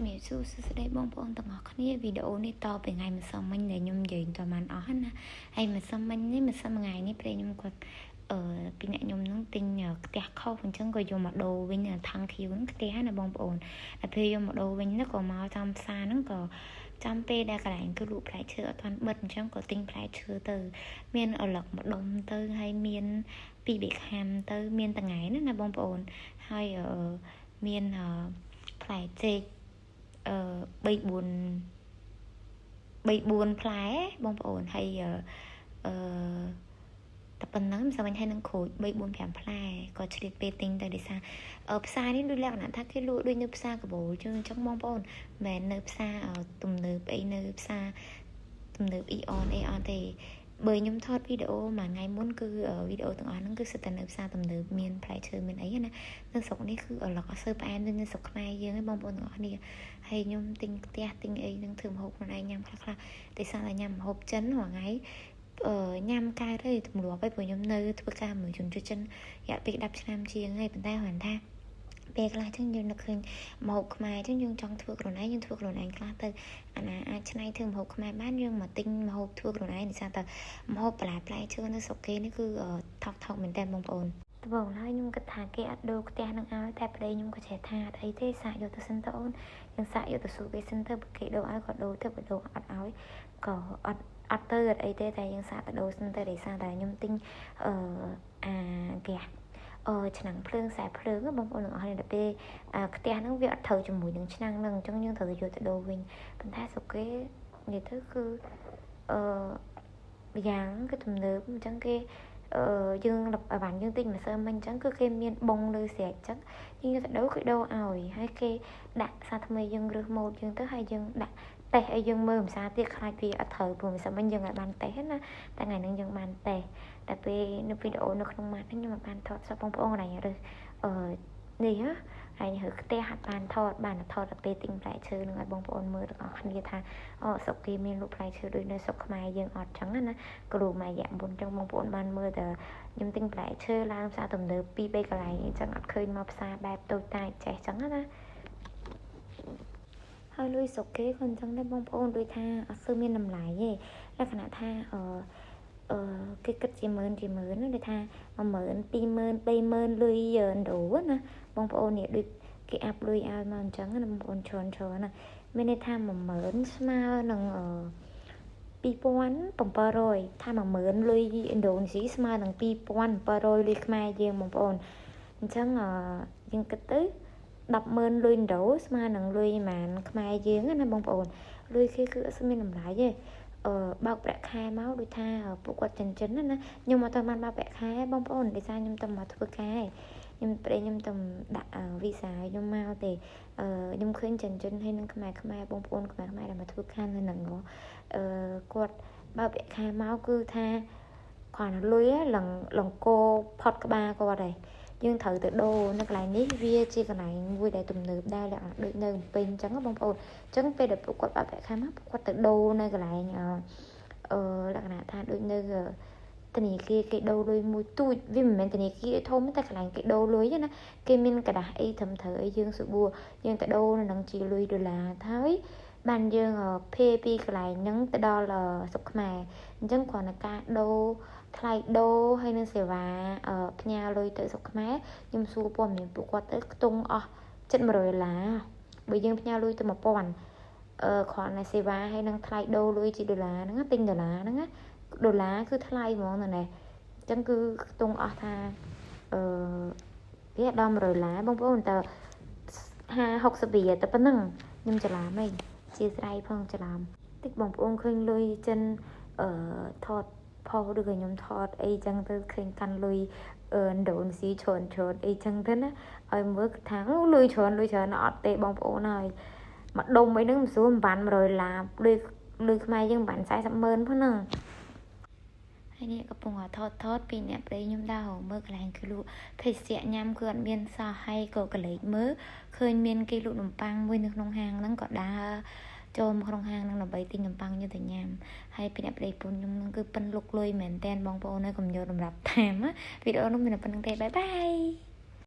ជំរាបសួរសួស្តីបងប្អូនទាំងអស់គ្នាវីដេអូនេះតទៅថ្ងៃម្សិលមិញដែលខ្ញុំនិយាយតបានអស់ណាហើយម្សិលមិញនេះម្សិលថ្ងៃនេះព្រេងខ្ញុំគាត់ពីអ្នកខ្ញុំនឹងទិញផ្ទះខុសអញ្ចឹងក៏យកមកដូរវិញថងខៀវហ្នឹងផ្ទះណាបងប្អូនហើយពេលយកមកដូរវិញហ្នឹងក៏មកចំផ្សារហ្នឹងក៏ចាំពេលដែលកន្លែងគឺលក់ផ្លែឈើអត់ទាន់បិទអញ្ចឹងក៏ទិញផ្លែឈើទៅមានអលឹកម្ដុំទៅហើយមានពីបេខាំទៅមានតងៃណាបងប្អូនហើយមានផ្លែចេក3-4 ផ្លែបងប្អូនហើយតែប៉ុណ្ណឹងមិនសមហើយនឹងក្រូច3-4-5 ផ្លែក៏ឆ្លៀតពេលទិញទៅដោយសារផ្សារនេះដូចលក្ខណៈថាគេលក់ដូចនៅផ្សារកាបូលជាងអញ្ចឹងបងប្អូនមិនមែននៅផ្សារទំនើបអីនៅផ្សារទំនើបអ៊ីអនអីអត់ទេបើខ្ញុំថតវីដេអូមួយថ្ងៃមុនគឺវីដេអូទាំងអស់ហ្នឹងគឺសិតតែនៅផ្សារទំនើបមានផ្លែឈើមានអីណានៅស្រុកនេះគឺអត់សូវផ្អែមដូចនៅស្រុកខ្មែរយើងឯងបងប្អូនទាំងអស់គ្នាហើយខ្ញុំទិញផ្ទះទិញអីហ្នឹងធ្វើម្ហូបខ្លួនឯងញ៉ាំខ្លះតែសារតែញ៉ាំម្ហូបចិនរាល់ថ្ងៃញ៉ាំកែទៅទម្លាប់ហើយព្រោះខ្ញុំនៅធ្វើការមួយជនជាតិចិនរយៈពេល10 ឆ្នាំជាងហើយប៉ុន្តែគាត់ថាពេលខ្លះចឹងយើងនឹកឃើញម្ហូបខ្មែរចឹងយើងចង់ធ្វើខ្លួនឯងយើងធ្វើខ្លួនឯងខ្លះទៅអាណាអាចឆ្នៃធ្វើម្ហូបខ្មែរបានយើងមកទិញម្ហូបធ្វើខ្លួនឯងដោយសារតែម្ហូបបន្លែផ្លែឈើនៅស្រុកគេនេះគឺថោកមែនតើបងប្អូនត្បូងហើយខ្ញុំគិតថាគេអត់ដូរផ្ទះនឹងឲ្យតែប្តីខ្ញុំក៏ចេះថាអត់អីទេសាកយកទៅសិនទៅអូនយើងសាកយកទៅសួរគេសិនទៅបើគេដូរឲ្យក៏ដូរទៅបើដូរអត់ឲ្យក៏អត់ទៅអត់អីទេតែយើងសាកទៅដូរសិនទៅដោយសារតែខ្ញុំទិញគេឆ្នាំងភ្លើងខ្សែភ្លើងបងប្អូនទាំងអស់គ្នាដល់ពេលផ្ទះហ្នឹងវាអត់ត្រូវជាមួយនឹងឆ្នាំងហ្នឹងអញ្ចឹងយើងត្រូវយកទៅដូរវិញប៉ុន្តែស្រុកគេនិយាយទៅគឺយ៉ាងគឺទំនើបអញ្ចឹងគេយើងបានយើងទិញម្សិលមិញអញ្ចឹងគឺគេមានបងលើស្រែកអញ្ចឹងយើងទៅដូរគេដូរឲ្យហើយគេដាក់សាថ្មីយើងរើសម៉ូតយើងទៅហើយយើងដាក់តេស្តឲ្យយើងមើលភាសាទៀតខ្លាចវាអត់ត្រូវព្រោះម្សិលមិញយើងអាចបានតេស្តណាតែថ្ងៃហ្នឹងយើងបានតេស្តតែពេលនៅវីដេអូនៅក្នុងម៉ាត់ខ្ញុំមិនបានថតសោះបងប្អូនកន្លែងរើសនេះហ៎ហើយរើផ្ទះហាត់បានថតតែពេលទិញផ្លែឈើនឹងឲ្យបងប្អូនមើលទាំងអស់គ្នាថាស្រុកគេមានលក់ផ្លែឈើដូចនៅស្រុកខ្មែរយើងអត់ចឹងណាគ្រូម៉ែយ៉ាមុនចឹងបងប្អូនបានមើលតែខ្ញុំទិញផ្លែឈើឡើងផ្សារទំនើប 2-3 កន្លែងអញ្ចឹងអត់ឃើញមកផ្សារបែបតូចតាចចេះចឹងណាហើយលុយស្រុកគេក៏អញ្ចឹងដែរបងប្អូនដូចថាអត់សូវមានតម្លៃទេលក្ខណៈថាគេគិតជាម៉ឺនណាដូចថា10000 20000 30000លុយដូរណាបងប្អូននេះដូចគេអាប់លុយឲ្យមកអញ្ចឹងណាបងប្អូនច្រើនណាមានន័យថា10000ស្មើនឹង2700ថា10000លុយឥណ្ឌូនេស៊ីស្មើនឹង2700លុយខ្មែរយើងបងប្អូនអញ្ចឹងយើងគិតទៅ100000លុយឥណ្ឌូស្មើនឹងលុយប្រហែលខ្មែរយើងណាបងប្អូនលុយគេគឺអត់ស្មានតម្លៃទេបោកប្រាក់ខែមកដូចថាពួកគាត់ចិនណាខ្ញុំអត់ទៅបានបោកប្រាក់ខែបងប្អូនដោយសារខ្ញុំទៅមកធ្វើការខ្ញុំទៅដាក់វីសាខ្ញុំមកទេខ្ញុំឃើញចិនហើយនឹងខ្មែរបងប្អូនខ្មែរដែលមកធ្វើការនៅនឹងគាត់បោកប្រាក់ខែមកគឺថាគាត់លុយឡងកោផុតក្បាលគាត់ហើយយើងត្រូវទៅដូរនៅកន្លែងនេះវាជាកន្លែងមួយដែលទំនើបដែរដូចនៅពេញអញ្ចឹងបងប្អូនអញ្ចឹងពេលដែលពួកគាត់បាក់ប្រាក់ខែមកពួកគាត់ទៅដូរនៅកន្លែងលក្ខណៈថាដូចនៅធនាគារគេដូរលុយមួយទូចវាមិនមែនធនាគារធំតែកន្លែងគេដូរលុយណាគេមានกระดาษអីត្រឹមត្រូវអីយើងស្រួលយើងទៅដូរនៅនឹងជាលុយដុល្លារហើយបានយើងភេពីកន្លែងហ្នឹងទៅដល់ស្រុកខ្មែរអញ្ចឹងគ្រាន់តែការដូរថ្លៃដូរហើយនឹងសេវាផ្ញើលុយទៅស្រុកខ្មែរខ្ញុំសួរព័ត៌មានពួកគាត់ទៅខ្ទង់អស់$700បើយើងផ្ញើលុយទៅ1000គ្រាន់តែសេវាហើយនឹងថ្លៃដូរលុយជាដុល្លារហ្នឹងទិញដុល្លារហ្នឹងដុល្លារគឺថ្លៃហ្មងណាអញ្ចឹងគឺខ្ទង់អស់ថាវាដល់$100បងប្អូនតើ50-60រៀលតែប៉ុណ្ណឹងខ្ញុំច្រឡំហីជាស្រ័យផងច្រឡំតិចបងប្អូនឃើញលុយចិនថតផុសឬក៏ខ្ញុំថតអីចឹងទៅឃើញកាន់លុយឥណ្ឌូនេស៊ីច្រើនអីចឹងទៅណាឲ្យមើលថាលុយច្រើនអត់ទេបងប្អូនហើយមកដុំអីហ្នឹងមិនស្រួលមិនបាន$100លុយខ្មែរយើងមិនបាន400000ផងហ្នឹងហើយនេះកំពុងថតពីអ្នកប្តីខ្ញុំដើរមើលកន្លែងគេលក់ភេសជ្ជៈញ៉ាំគឺអត់មានសោះហើយក៏កលេចមើលឃើញមានគេលក់នំប៉័ងមួយនៅក្នុងហាងហ្នឹងក៏ដើរចូលមកក្នុងហាងហ្នឹងដើម្បីទិញនំប៉័ងយកទៅញ៉ាំហើយពីអ្នកប្តីពូនខ្ញុំហ្នឹងគឺប៉ិនលុកលុយមែនតែនបងប្អូនហើយកុំយកសម្រាប់តាមវីដេអូនោះមានប៉ុណ្្នឹងទេបាយបាយ